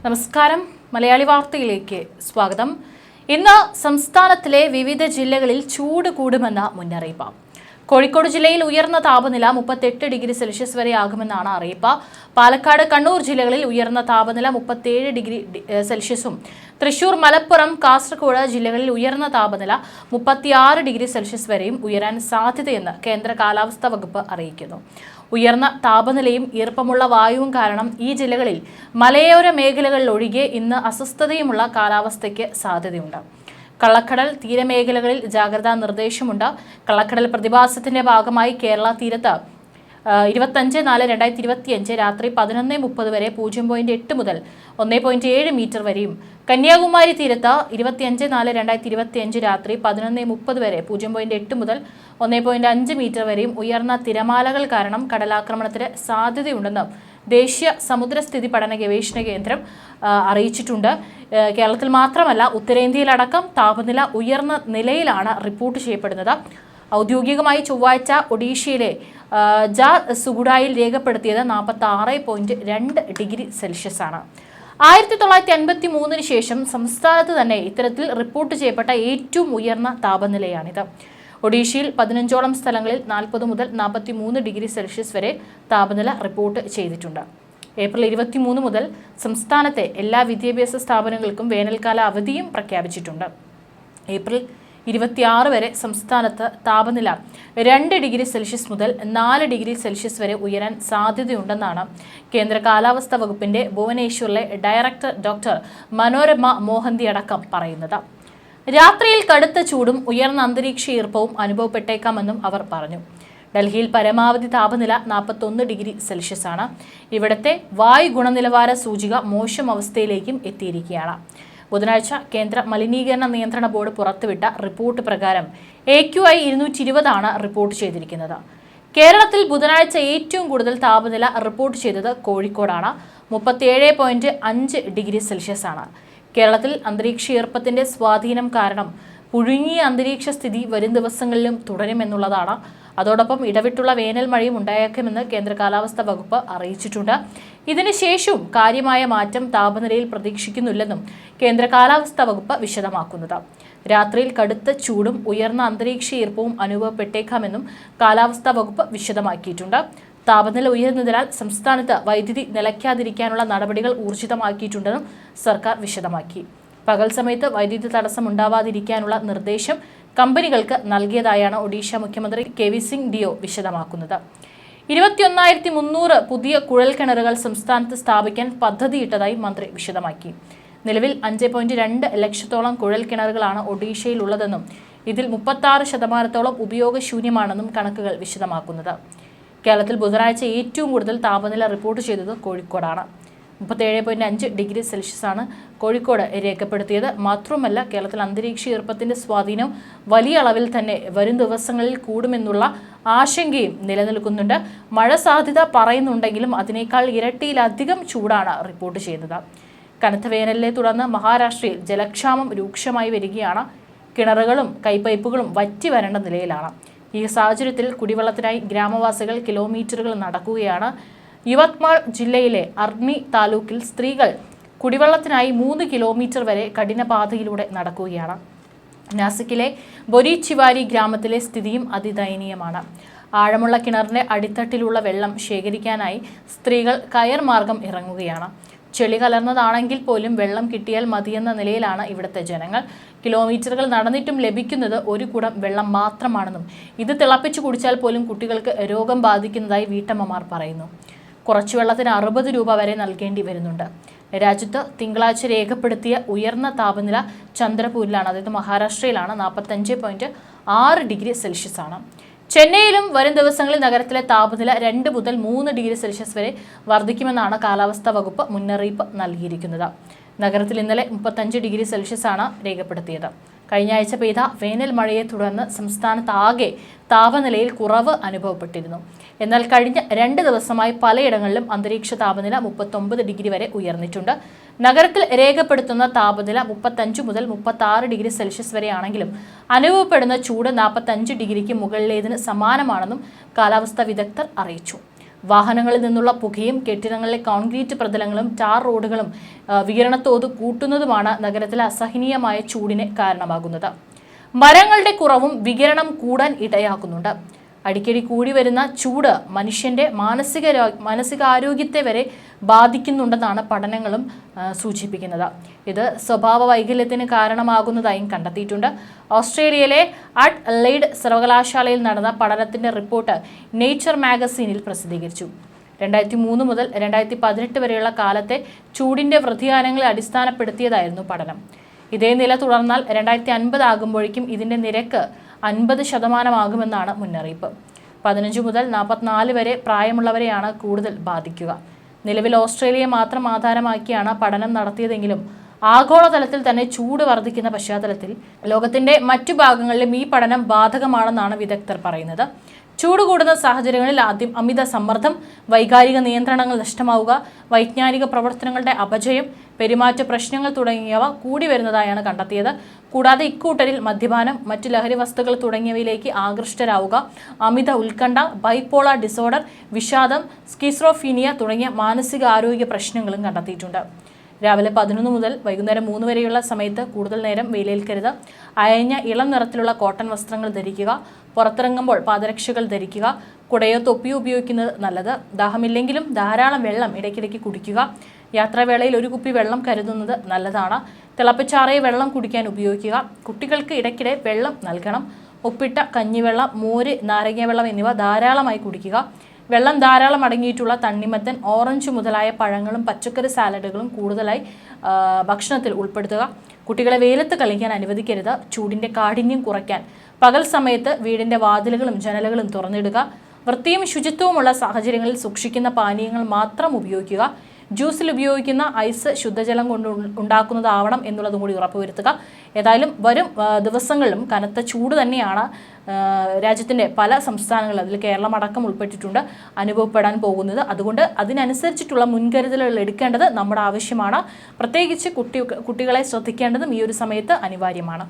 നമസ്കാരം. മലയാളി വാർത്തയിലേക്ക് സ്വാഗതം. ഇന്ന് സംസ്ഥാനത്തിലെ വിവിധ ജില്ലകളിൽ ചൂട് കൂടുമെന്ന മുന്നറിയിപ്പ്. കോഴിക്കോട് ജില്ലയിൽ ഉയർന്ന താപനില 38 ഡിഗ്രി സെൽഷ്യസ് വരെ ആകുമെന്നാണ് അറിയിപ്പ്. പാലക്കാട്, കണ്ണൂർ ജില്ലകളിൽ ഉയർന്ന താപനില 37 ഡിഗ്രി സെൽഷ്യസും തൃശൂർ, മലപ്പുറം, കാസർഗോഡ് ജില്ലകളിൽ ഉയർന്ന താപനില 36 ഡിഗ്രി സെൽഷ്യസ് വരെയും ഉയരാൻ സാധ്യതയെന്ന് കേന്ദ്ര കാലാവസ്ഥാ വകുപ്പ് അറിയിക്കുന്നു. ഉയർന്ന താപനിലയും ഈർപ്പമുള്ള വായുവും കാരണം ഈ ജില്ലകളിൽ മലയോര മേഖലകളിൽ ഒഴികെ ഇന്ന് അസ്വസ്ഥതയുമുള്ള കാലാവസ്ഥയ്ക്ക് സാധ്യതയുണ്ട്. കള്ളക്കടൽ തീരമേഖലകളിൽ ജാഗ്രതാ നിർദ്ദേശമുണ്ട്. കള്ളക്കടൽ പ്രതിഭാസത്തിന്റെ ഭാഗമായി കേരള തീരത്ത് 25/4/2025 രാത്രി 11:30 വരെ 0.8 മുതൽ 1.7 മീറ്റർ വരെയും, കന്യാകുമാരി തീരത്ത് 25/4/2025 രാത്രി 11:30 വരെ 0.8 മുതൽ 1.5 മീറ്റർ വരെയും ഉയർന്ന തിരമാലകൾ കാരണം കടലാക്രമണത്തിന് സാധ്യതയുണ്ടെന്ന് ദേശീയ സമുദ്രസ്ഥിതി പഠന ഗവേഷണ കേന്ദ്രം അറിയിച്ചിട്ടുണ്ട്. കേരളത്തിൽ മാത്രമല്ല, ഉത്തരേന്ത്യയിലടക്കം താപനില ഉയർന്ന നിലയിലാണ് റിപ്പോർട്ട് ചെയ്യപ്പെടുന്നത്. ഔദ്യോഗികമായി ചൊവ്വാഴ്ച ഒഡീഷയിലെ ജാർസുഗുഡായിൽ രേഖപ്പെടുത്തിയത് 46.2 ഡിഗ്രി സെൽഷ്യസ് ആണ്. 1953 ശേഷം സംസ്ഥാനത്ത് തന്നെ ഇത്തരത്തിൽ റിപ്പോർട്ട് ചെയ്യപ്പെട്ട ഏറ്റവും ഉയർന്ന താപനിലയാണിത്. ഒഡീഷയിൽ 15ഓളം സ്ഥലങ്ങളിൽ 40 മുതൽ 43 ഡിഗ്രി സെൽഷ്യസ് വരെ താപനില റിപ്പോർട്ട് ചെയ്തിട്ടുണ്ട്. ഏപ്രിൽ 23 മുതൽ സംസ്ഥാനത്തെ എല്ലാ വിദ്യാഭ്യാസ സ്ഥാപനങ്ങൾക്കും വേനൽക്കാല അവധിയും പ്രഖ്യാപിച്ചിട്ടുണ്ട്. ഏപ്രിൽ 26 വരെ സംസ്ഥാനത്ത് താപനില 2 ഡിഗ്രി സെൽഷ്യസ് മുതൽ 4 ഡിഗ്രി സെൽഷ്യസ് വരെ ഉയരാൻ സാധ്യതയുണ്ടെന്നാണ് കേന്ദ്ര കാലാവസ്ഥാ വകുപ്പിന്റെ ഭുവനേശ്വറിലെ ഡയറക്ടർ ഡോക്ടർ മനോരമ മോഹന്തി അടക്കം പറയുന്നത്. രാത്രിയിൽ കടുത്ത ചൂടും ഉയർന്ന അന്തരീക്ഷ ഈർപ്പവും അനുഭവപ്പെട്ടേക്കാമെന്നും അവർ പറഞ്ഞു. ഡൽഹിയിൽ പരമാവധി താപനില 41 ഡിഗ്രി സെൽഷ്യസ് ആണ്. ഇവിടുത്തെ വായു ഗുണനിലവാര സൂചിക മോശം അവസ്ഥയിലേക്കും എത്തിയിരിക്കുകയാണ്. ബുധനാഴ്ച കേന്ദ്ര മലിനീകരണ നിയന്ത്രണ ബോർഡ് പുറത്തുവിട്ട റിപ്പോർട്ട് പ്രകാരം AQI 220 ആണ് റിപ്പോർട്ട് ചെയ്തിരിക്കുന്നത്. കേരളത്തിൽ ബുധനാഴ്ച ഏറ്റവും കൂടുതൽ താപനില റിപ്പോർട്ട് ചെയ്തത് കോഴിക്കോടാണ്. 37.5 ഡിഗ്രി സെൽഷ്യസ് ആണ്. കേരളത്തിൽ അന്തരീക്ഷ ഈർപ്പത്തിന്റെ സ്വാധീനം കാരണം പുഴുങ്ങിയ അന്തരീക്ഷ സ്ഥിതി വരും ദിവസങ്ങളിലും തുടരുമെന്നുള്ളതാണ്. അതോടൊപ്പം ഇടവിട്ടുള്ള വേനൽ മഴയും ഉണ്ടായേക്കുമെന്ന് കേന്ദ്ര കാലാവസ്ഥാ വകുപ്പ് അറിയിച്ചിട്ടുണ്ട്. ഇതിനുശേഷവും കാര്യമായ മാറ്റം താപനിലയിൽ പ്രതീക്ഷിക്കുന്നില്ലെന്നും കേന്ദ്ര കാലാവസ്ഥാ വകുപ്പ് വിശദമാക്കുന്നത്. രാത്രിയിൽ കടുത്ത ചൂടും ഉയർന്ന അന്തരീക്ഷ ഈർപ്പവും അനുഭവപ്പെട്ടേക്കാമെന്നും കാലാവസ്ഥാ വകുപ്പ് വിശദമാക്കിയിട്ടുണ്ട്. താപനില ഉയരുന്നതിനാൽ സംസ്ഥാനത്ത് വൈദ്യുതി നിലയ്ക്കാതിരിക്കാനുള്ള നടപടികൾ ഊർജിതമാക്കിയിട്ടുണ്ടെന്നും സർക്കാർ വിശദമാക്കി. പകൽ സമയത്ത് വൈദ്യുതി തടസ്സം ഉണ്ടാവാതിരിക്കാനുള്ള നിർദ്ദേശം കമ്പനികൾക്ക് നൽകിയതായാണ് ഒഡീഷ മുഖ്യമന്ത്രി KV സിംഗ് ഡിയോ വിശദമാക്കുന്നത്. 21,300 പുതിയ കുഴൽക്കിണറുകൾ സംസ്ഥാനത്ത് സ്ഥാപിക്കാൻ പദ്ധതിയിട്ടതായി മന്ത്രി വിശദമാക്കി. നിലവിൽ 5.2 ലക്ഷത്തോളം കുഴൽക്കിണറുകളാണ് ഒഡീഷയിലുള്ളതെന്നും ഇതിൽ 36% ഉപയോഗശൂന്യമാണെന്നും കണക്കുകൾ വിശദമാക്കുന്നത്. കേരളത്തിൽ ബുധനാഴ്ച ഏറ്റവും കൂടുതൽ താപനില റിപ്പോർട്ട് ചെയ്തത് കോഴിക്കോടാണ്. 37.5 ഡിഗ്രി സെൽഷ്യസ് ആണ് കോഴിക്കോട് രേഖപ്പെടുത്തിയത്. മാത്രമല്ല, കേരളത്തിൽ അന്തരീക്ഷ ഈർപ്പത്തിന്റെ സ്വാധീനം വലിയ അളവിൽ തന്നെ വരും ദിവസങ്ങളിൽ കൂടുമെന്നുള്ള ആശങ്കയും നിലനിൽക്കുന്നുണ്ട്. മഴ സാധ്യത പറയുന്നുണ്ടെങ്കിലും അതിനേക്കാൾ ഇരട്ടിയിലധികം ചൂടാണ് റിപ്പോർട്ട് ചെയ്യുന്നത്. കനത്ത വേനലിനെ തുടർന്ന് മഹാരാഷ്ട്രയിൽ ജലക്ഷാമം രൂക്ഷമായി വരികയാണ്. കിണറുകളും കൈപ്പൈപ്പുകളും വറ്റി വരേണ്ട നിലയിലാണ്. ഈ സാഹചര്യത്തിൽ കുടിവെള്ളത്തിനായി ഗ്രാമവാസികൾ കിലോമീറ്ററുകൾ നടക്കുകയാണ്. യുവത്മാൾ ജില്ലയിലെ അർണി താലൂക്കിൽ സ്ത്രീകൾ കുടിവെള്ളത്തിനായി 3 കിലോമീറ്റർ വരെ കഠിനപാതയിലൂടെ നടക്കുകയാണ്. നാസിക്കിലെ ബൊരിച്ചിവാരി ഗ്രാമത്തിലെ സ്ഥിതിയും അതിദയനീയമാണ്. ആഴമുള്ള കിണറിന്റെ അടിത്തട്ടിലുള്ള വെള്ളം ശേഖരിക്കാനായി സ്ത്രീകൾ കയർ മാർഗം ഇറങ്ങുകയാണ്. ചെളി കലർന്നതാണെങ്കിൽ പോലും വെള്ളം കിട്ടിയാൽ മതിയെന്ന നിലയിലാണ് ഇവിടുത്തെ ജനങ്ങൾ. കിലോമീറ്ററുകൾ നടന്നിട്ടും ലഭിക്കുന്നത് ഒരു കുടം വെള്ളം മാത്രമാണെന്നും ഇത് തിളപ്പിച്ചു കുടിച്ചാൽ പോലും കുട്ടികൾക്ക് രോഗം ബാധിക്കുന്നതായി വീട്ടമ്മമാർ പറയുന്നു. കുറച്ചു വെള്ളത്തിന് 60 രൂപ വരെ നൽകേണ്ടി വരുന്നുണ്ട്. രാജ്യത്ത് തിങ്കളാഴ്ച രേഖപ്പെടുത്തിയ ഉയർന്ന താപനില ചന്ദ്രപൂരിലാണ്, അതായത് മഹാരാഷ്ട്രയിലാണ്. 45.6 ഡിഗ്രി സെൽഷ്യസ് ആണ്. ചെന്നൈയിലും വരും ദിവസങ്ങളിൽ നഗരത്തിലെ താപനില 2 മുതൽ 3 ഡിഗ്രി സെൽഷ്യസ് വരെ വർദ്ധിക്കുമെന്നാണ് കാലാവസ്ഥാ വകുപ്പ് മുന്നറിയിപ്പ് നൽകിയിരിക്കുന്നത്. നഗരത്തിൽ ഇന്നലെ 35 ഡിഗ്രി സെൽഷ്യസ് ആണ് രേഖപ്പെടുത്തിയത്. കഴിഞ്ഞ ആഴ്ച പെയ്ത വേനൽ മഴയെ തുടർന്ന് സംസ്ഥാനത്താകെ താപനിലയിൽ കുറവ് അനുഭവപ്പെട്ടിരുന്നു. എന്നാൽ കഴിഞ്ഞ 2 ദിവസമായി പലയിടങ്ങളിലും അന്തരീക്ഷ താപനില 39 ഡിഗ്രി വരെ ഉയർന്നിട്ടുണ്ട്. നഗരത്തിൽ രേഖപ്പെടുത്തുന്ന താപനില 35 മുതൽ 36 ഡിഗ്രി സെൽഷ്യസ് വരെയാണെങ്കിലും അനുഭവപ്പെടുന്ന ചൂട് 45 ഡിഗ്രിക്ക് മുകളിലേതിന് സമാനമാണെന്നും കാലാവസ്ഥാ വിദഗ്ധർ അറിയിച്ചു. വാഹനങ്ങളിൽ നിന്നുള്ള പുകയും കെട്ടിടങ്ങളിലെ കോൺക്രീറ്റ് പ്രതലങ്ങളും ടാർ റോഡുകളും വികിരണത്തോത് കൂട്ടുന്നതുമാണ് നഗരത്തിലെ അസഹനീയമായ ചൂടിന് കാരണമാകുന്നത്. മരങ്ങളുടെ കുറവും വികിരണം കൂടാൻ ഇടയാക്കുന്നുണ്ട്. അടിക്കടി കൂടി വരുന്ന ചൂട് മനുഷ്യന്റെ മാനസികാരോഗ്യത്തെ വരെ ബാധിക്കുന്നുണ്ടെന്നാണ് പഠനങ്ങളും സൂചിപ്പിക്കുന്നത്. ഇത് സ്വഭാവ വൈകല്യത്തിന് കാരണമാകുന്നതായും കണ്ടെത്തിയിട്ടുണ്ട്. ഓസ്ട്രേലിയയിലെ അഡ്ലെയ്ഡ് സർവകലാശാലയിൽ നടന്ന പഠനത്തിന്റെ റിപ്പോർട്ട് നേച്ചർ മാഗസീനിൽ പ്രസിദ്ധീകരിച്ചു. 2003 മുതൽ 2018 വരെയുള്ള കാലത്തെ ചൂടിന്റെ വ്യതിയാനങ്ങളെ അടിസ്ഥാനപ്പെടുത്തിയതായിരുന്നു പഠനം. ഇതേ നില തുടർന്നാൽ 2050 ആകുമ്പോഴേക്കും ഇതിന്റെ നിരക്ക് 50% മുന്നറിയിപ്പ്. 15 മുതൽ 44 വരെ പ്രായമുള്ളവരെയാണ് കൂടുതൽ ബാധിക്കുക. നിലവിൽ ഓസ്ട്രേലിയയെ മാത്രം ആധാരമാക്കിയാണ് പഠനം നടത്തിയതെങ്കിലും ആഗോളതലത്തിൽ തന്നെ ചൂട് വർദ്ധിക്കുന്ന പശ്ചാത്തലത്തിൽ ലോകത്തിന്റെ മറ്റു ഭാഗങ്ങളിലും ഈ പഠനം ബാധകമാണെന്നാണ് വിദഗ്ധർ പറയുന്നത്. ചൂട് കൂടുന്ന സാഹചര്യങ്ങളിൽ ആദ്യം അമിത സമ്മർദ്ദം, വൈകാരിക നിയന്ത്രണങ്ങൾ നഷ്ടമാവുക, വൈജ്ഞാനിക പ്രവർത്തനങ്ങളുടെ അപജയം, പെരുമാറ്റ പ്രശ്നങ്ങൾ തുടങ്ങിയവ കൂടി വരുന്നതായാണ് കണ്ടെത്തിയത്. കൂടാതെ ഇക്കൂട്ടരിൽ മദ്യപാനം, മറ്റ് ലഹരി വസ്തുക്കൾ തുടങ്ങിയവയിലേക്ക് ആകൃഷ്ടരാവുക, അമിത ഉത്കണ്ഠ, ബൈപോളാർ ഡിസോർഡർ, വിഷാദം, സ്കിസോഫ്രീനിയ തുടങ്ങിയ മാനസിക ആരോഗ്യ പ്രശ്നങ്ങളും കണ്ടെത്തിയിട്ടുണ്ട്. രാവിലെ 11 മുതൽ വൈകുന്നേരം 3 വരെയുള്ള സമയത്ത് കൂടുതൽ നേരം വെയിലേൽക്കരുത്. അയഞ്ഞ ഇളം നിറത്തിലുള്ള കോട്ടൺ വസ്ത്രങ്ങൾ ധരിക്കുക. പുറത്തിറങ്ങുമ്പോൾ പാദരക്ഷകൾ ധരിക്കുക. കുടയോ തൊപ്പിയോ ഉപയോഗിക്കുന്നത് നല്ലത്. ദാഹമില്ലെങ്കിലും ധാരാളം വെള്ളം ഇടയ്ക്കിടയ്ക്ക് കുടിക്കുക. യാത്രാവേളയിൽ ഒരു കുപ്പി വെള്ളം കരുതുന്നത് നല്ലതാണ്. തിളപ്പിച്ചാറിയ വെള്ളം കുടിക്കാൻ ഉപയോഗിക്കുക. കുട്ടികൾക്ക് ഇടയ്ക്കിടെ വെള്ളം നൽകണം. ഉപ്പിട്ട കഞ്ഞിവെള്ളം, മോര്, നാരങ്ങാവെള്ളം എന്നിവ ധാരാളമായി കുടിക്കുക. വെള്ളം ധാരാളം അടങ്ങിയിട്ടുള്ള തണ്ണിമത്തൻ, ഓറഞ്ച് മുതലായ പഴങ്ങളും പച്ചക്കറി സാലഡുകളും കൂടുതലായി ഭക്ഷണത്തിൽ ഉൾപ്പെടുത്തുക. കുട്ടികളെ വെയിലത്ത് കളിക്കാൻ അനുവദിക്കരുത്. ചൂടിന്റെ കാഠിന്യം കുറയ്ക്കാൻ പകൽ സമയത്ത് വീടിന്റെ വാതിലുകളും ജനലുകളും തുറന്നിടുക. വൃത്തിയും ശുചിത്വവുമുള്ള സാഹചര്യങ്ങളിൽ സൂക്ഷിക്കുന്ന പാനീയങ്ങൾ മാത്രം ഉപയോഗിക്കുക. ജ്യൂസിൽ ഉപയോഗിക്കുന്ന ഐസ് ശുദ്ധജലം കൊണ്ട് ഉണ്ടാക്കുന്നതാവണം എന്നുള്ളതും കൂടി ഉറപ്പുവരുത്തുക. ഏതായാലും വരും ദിവസങ്ങളിലും കനത്ത ചൂട് തന്നെയാണ് രാജ്യത്തിൻ്റെ പല സംസ്ഥാനങ്ങളിൽ, അതിൽ കേരളം അടക്കം ഉൾപ്പെട്ടിട്ടുണ്ട്, അനുഭവപ്പെടാൻ പോകുന്നത്. അതുകൊണ്ട് അതിനനുസരിച്ചിട്ടുള്ള മുൻകരുതലുകൾ എടുക്കേണ്ടത് നമ്മുടെ ആവശ്യമാണ്. പ്രത്യേകിച്ച് കുട്ടികളെ ശ്രദ്ധിക്കേണ്ടതും ഈ ഒരു സമയത്ത് അനിവാര്യമാണ്.